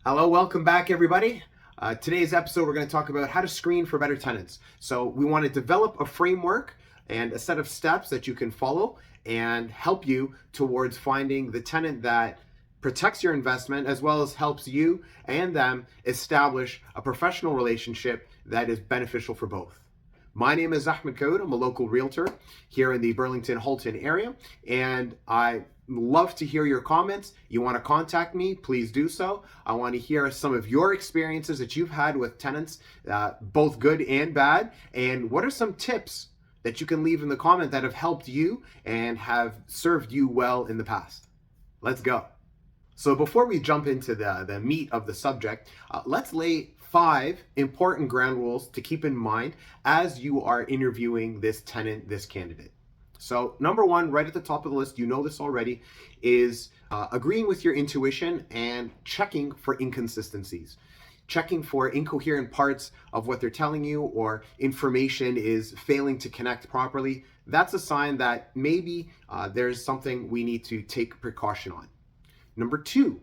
Hello, welcome back everybody. Today's episode we're going to talk about how to screen for better tenants. So we want to develop a framework and a set of steps that you can follow and help you towards finding the tenant that protects your investment as well as helps you and them establish a professional relationship that is beneficial for both. My name is Ahmad.kaoud. I'm a local realtor here in the Burlington-Halton area, and I love to hear your comments. You want to contact me, please do so. I want to hear some of your experiences that you've had with tenants, both good and bad, and what are some tips that you can leave in the comment that have helped you and have served you well in the past. Let's go. So before we jump into the meat of the subject, let's lay 5 important ground rules to keep in mind as you are interviewing this tenant, this candidate. So number 1, right at the top of the list, you know this already, is agreeing with your intuition and checking for inconsistencies. Checking for incoherent parts of what they're telling you or information is failing to connect properly. That's a sign that maybe there's something we need to take precaution on. Number 2,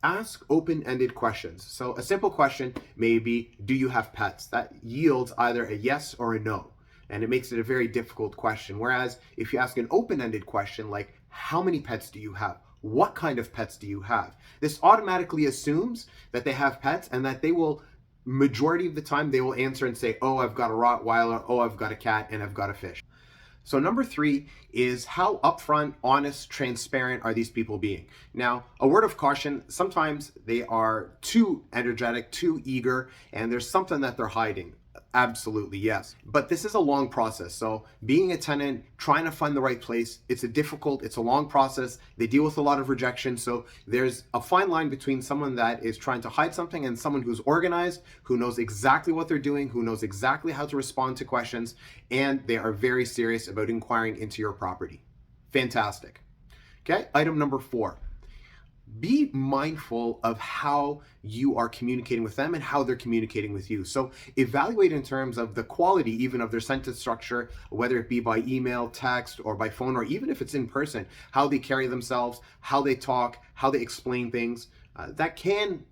ask open-ended questions. So a simple question may be, do you have pets? That yields either a yes or a no, and it makes it a very difficult question. Whereas if you ask an open-ended question like, how many pets do you have? What kind of pets do you have? This automatically assumes that they have pets and that they will, majority of the time, they will answer and say, oh, I've got a Rottweiler, oh, I've got a cat, and I've got a fish. So number 3 is how upfront, honest, transparent are these people being? Now, a word of caution, sometimes they are too energetic, too eager, and there's something that they're hiding. Absolutely, yes. But this is a long process. So being a tenant, trying to find the right place, it's a long process. They deal with a lot of rejection. So there's a fine line between someone that is trying to hide something and someone who's organized, who knows exactly what they're doing, who knows exactly how to respond to questions, and they are very serious about inquiring into your property. Fantastic. Okay, item number 4. Be mindful of how you are communicating with them and how they're communicating with you. So evaluate in terms of the quality even of their sentence structure, whether it be by email, text, or by phone, or even if it's in person, how they carry themselves, how they talk, how they explain things. That can,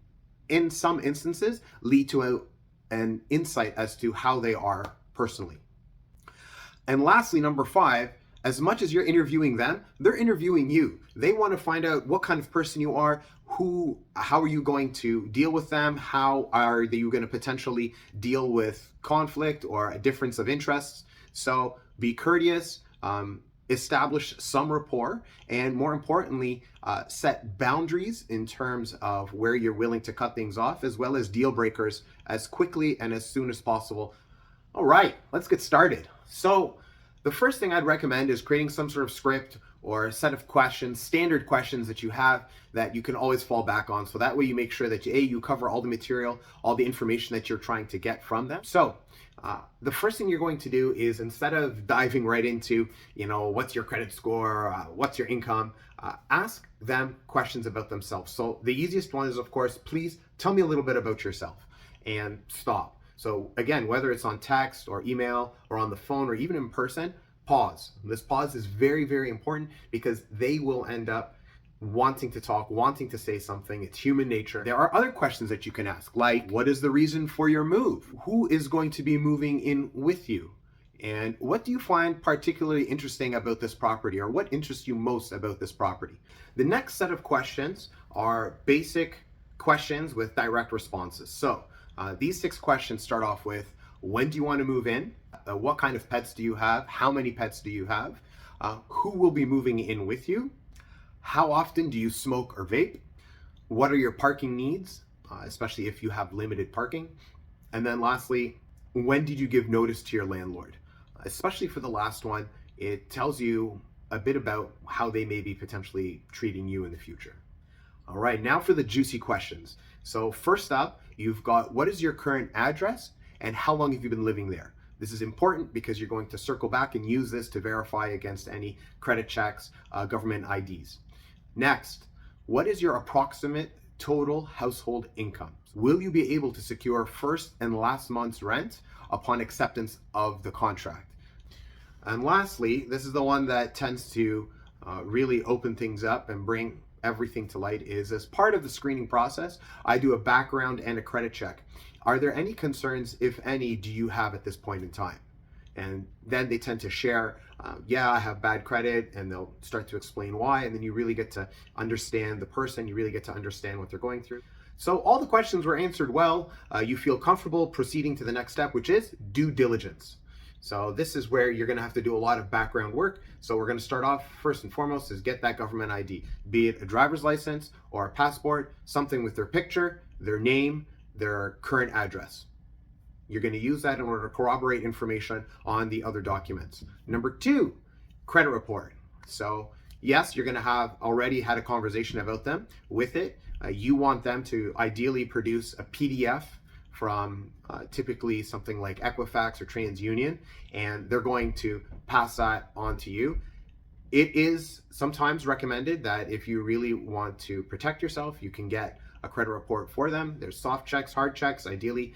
in some instances, lead to an insight as to how they are personally. And lastly, number 5, as much as you're interviewing them, they're interviewing you. They want to find out what kind of person you are, how are you going to deal with them, how are you going to potentially deal with conflict or a difference of interests. So be courteous, establish some rapport, and more importantly, set boundaries in terms of where you're willing to cut things off, as well as deal breakers as quickly and as soon as possible. All right, let's get started. So the first thing I'd recommend is creating some sort of script or a set of questions, standard questions that you have that you can always fall back on. So that way you make sure that you cover all the material, all the information that you're trying to get from them. So the first thing you're going to do is, instead of diving right into, what's your credit score, what's your income, ask them questions about themselves. So the easiest one is, of course, please tell me a little bit about yourself, and stop. So again, whether it's on text or email or on the phone or even in person, pause. This pause is very, very important because they will end up wanting to talk, wanting to say something. It's human nature. There are other questions that you can ask, like, what is the reason for your move? Who is going to be moving in with you? And what do you find particularly interesting about this property, or what interests you most about this property? The next set of questions are basic questions with direct responses. So these 6 questions start off with, when do you want to move in? What kind of pets do you have? How many pets do you have? Who will be moving in with you? How often do you smoke or vape? What are your parking needs, especially if you have limited parking? And then lastly, when did you give notice to your landlord? Especially for the last one, it tells you a bit about how they may be potentially treating you in the future. All right, now for the juicy questions. So first up, you've got, what is your current address and how long have you been living there? This is important because you're going to circle back and use this to verify against any credit checks, government IDs. Next, what is your approximate total household income? Will you be able to secure first and last month's rent upon acceptance of the contract? And lastly, this is the one that tends to really open things up and bring everything to light is, as part of the screening process, I do a background and a credit check. Are there any concerns, if any, do you have at this point in time? And then they tend to share, yeah, I have bad credit, and they'll start to explain why. And then you really get to understand the person, you really get to understand what they're going through. So all the questions were answered well. You feel comfortable proceeding to the next step, which is due diligence. So this is where you're going to have to do a lot of background work. So we're going to start off first and foremost is get that government ID, be it a driver's license or a passport, something with their picture, their name, their current address. You're going to use that in order to corroborate information on the other documents. Number two, credit report. So yes, you're going to have already had a conversation about them with it. You want them to ideally produce a PDF from typically something like Equifax or TransUnion, and they're going to pass that on to you. It is sometimes recommended that if you really want to protect yourself, you can get a credit report for them. There's soft checks, hard checks, ideally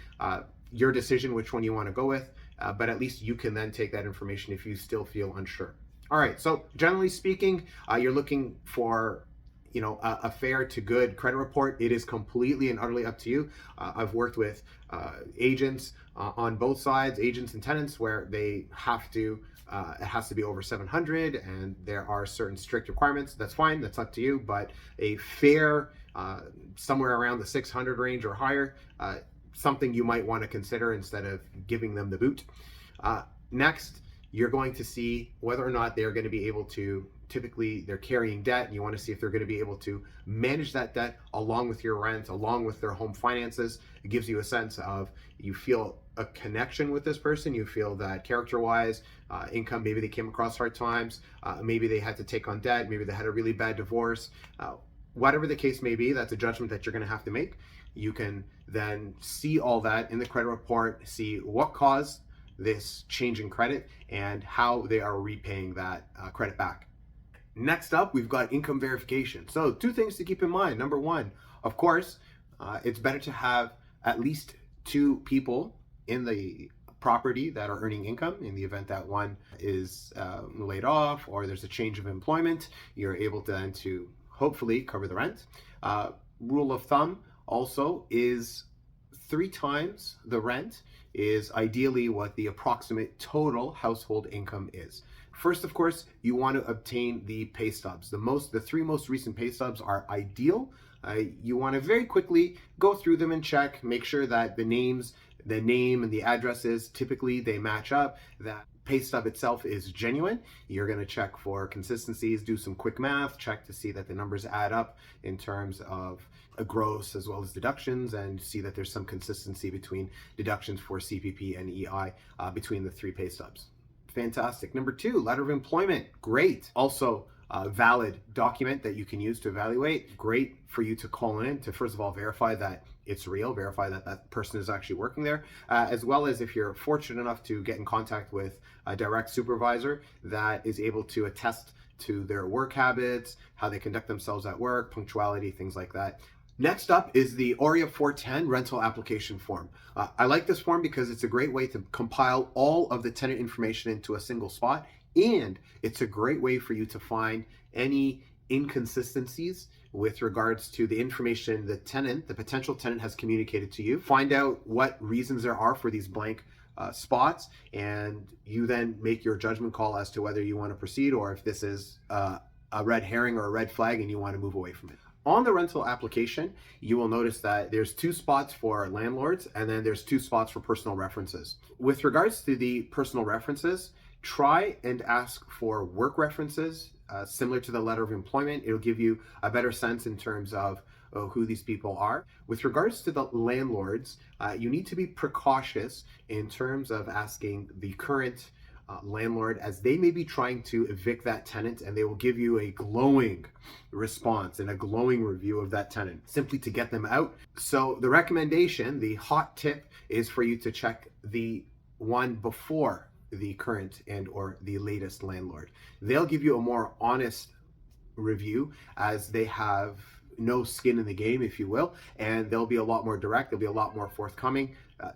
your decision which one you want to go with, but at least you can then take that information if you still feel unsure. All right, so generally speaking, you're looking for a fair to good credit report. It is completely and utterly up to you. I've worked with agents on both sides, agents and tenants, where they have to, it has to be over 700, and there are certain strict requirements. That's fine, that's up to you, but a fair, somewhere around the 600 range or higher, something you might want to consider instead of giving them the boot. Next, you're going to see whether or not they're going to be able to, typically they're carrying debt, and you want to see if they're going to be able to manage that debt along with your rent, along with their home finances. It gives you a sense of, you feel a connection with this person, you feel that character-wise, income, maybe they came across hard times, maybe they had to take on debt, maybe they had a really bad divorce. Whatever the case may be, that's a judgment that you're going to have to make. You can then see all that in the credit report, see what caused this change in credit and how they are repaying that credit back. Next up, we've got income verification. So two things to keep in mind. Number one, of course, it's better to have at least two people in the property that are earning income. In the event that one is laid off or there's a change of employment, you're able to then to hopefully cover the rent. Rule of thumb also is 3 times the rent is ideally what the approximate total household income is. First, of course, you want to obtain the pay stubs. The 3 most recent pay stubs are ideal. You want to very quickly go through them and check, make sure that the name and the addresses, typically they match up, that pay stub itself is genuine. You're going to check for consistencies, do some quick math, check to see that the numbers add up in terms of a gross as well as deductions, and see that there's some consistency between deductions for CPP and EI between the 3 pay stubs. Fantastic. Number 2, letter of employment. Great. Also, a valid document that you can use to evaluate. Great for you to call in to, first of all, verify that it's real, verify that that person is actually working there, as well as if you're fortunate enough to get in contact with a direct supervisor that is able to attest to their work habits, how they conduct themselves at work, punctuality, things like that. Next up is the ORIA 410 rental application form. I like this form because it's a great way to compile all of the tenant information into a single spot, and it's a great way for you to find any inconsistencies with regards to the information the potential tenant has communicated to you. Find out what reasons there are for these blank spots, and you then make your judgment call as to whether you want to proceed or if this is a red herring or a red flag and you want to move away from it. On the rental application, you will notice that there's 2 spots for landlords, and then there's 2 spots for personal references. With regards to the personal references, try and ask for work references similar to the letter of employment. It'll give you a better sense in terms of who these people are. With regards to the landlords, you need to be precautious in terms of asking the current landlord, as they may be trying to evict that tenant, and they will give you a glowing response and a glowing review of that tenant simply to get them out. So the recommendation, the hot tip, is for you to check the one before the current and or the latest landlord. They'll give you a more honest review, as they have no skin in the game, if you will, and they'll be a lot more direct, they'll be a lot more forthcoming.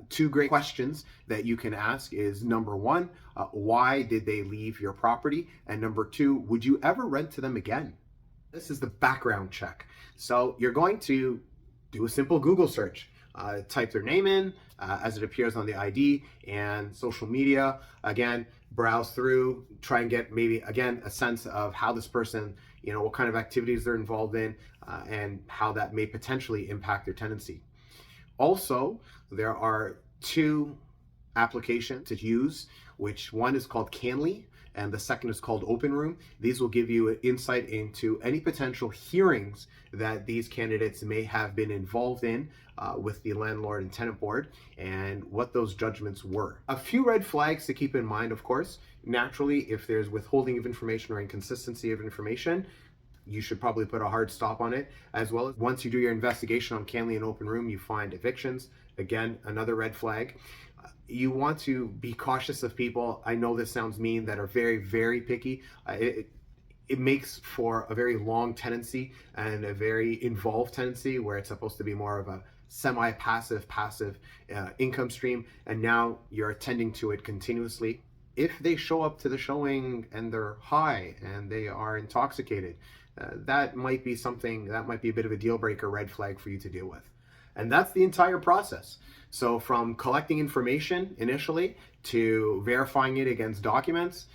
2 great questions that you can ask is, number 1, why did they leave your property? And number 2, would you ever rent to them again? This is the background check. So you're going to do a simple Google search. Type their name in as it appears on the ID and social media. Again, browse through, try and get maybe, again, a sense of how this person, what kind of activities they're involved in, and how that may potentially impact their tenancy. Also, there are two applications to use, which one is called Canly and the second is called Open Room. These will give you an insight into any potential hearings that these candidates may have been involved in with the landlord and tenant board and what those judgments were. A few red flags to keep in mind, of course. Naturally, if there's withholding of information or inconsistency of information, you should probably put a hard stop on it. As well as once you do your investigation on Canly and Open Room, you find evictions. Again, another red flag. You want to be cautious of people, I know this sounds mean, that are very, very picky. It makes for a very long tenancy and a very involved tenancy where it's supposed to be more of a semi-passive, passive income stream, and now you're attending to it continuously. If they show up to the showing and they're high and they are intoxicated, that might be something, that might be a bit of a deal breaker, red flag for you to deal with. And that's the entire process. So from collecting information initially to verifying it against documents,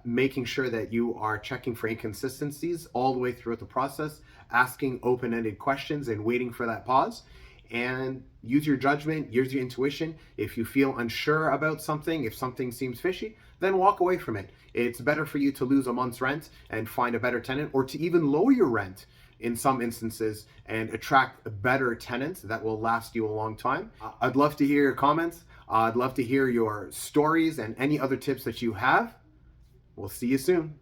making sure that you are checking for inconsistencies all the way throughout the process, asking open-ended questions and waiting for that pause. And use your judgment, use your intuition. If you feel unsure about something, if something seems fishy, then walk away from it. It's better for you to lose a month's rent and find a better tenant, or to even lower your rent in some instances and attract better tenants that will last you a long time. I'd love to hear your comments. I'd love to hear your stories and any other tips that you have. We'll see you soon.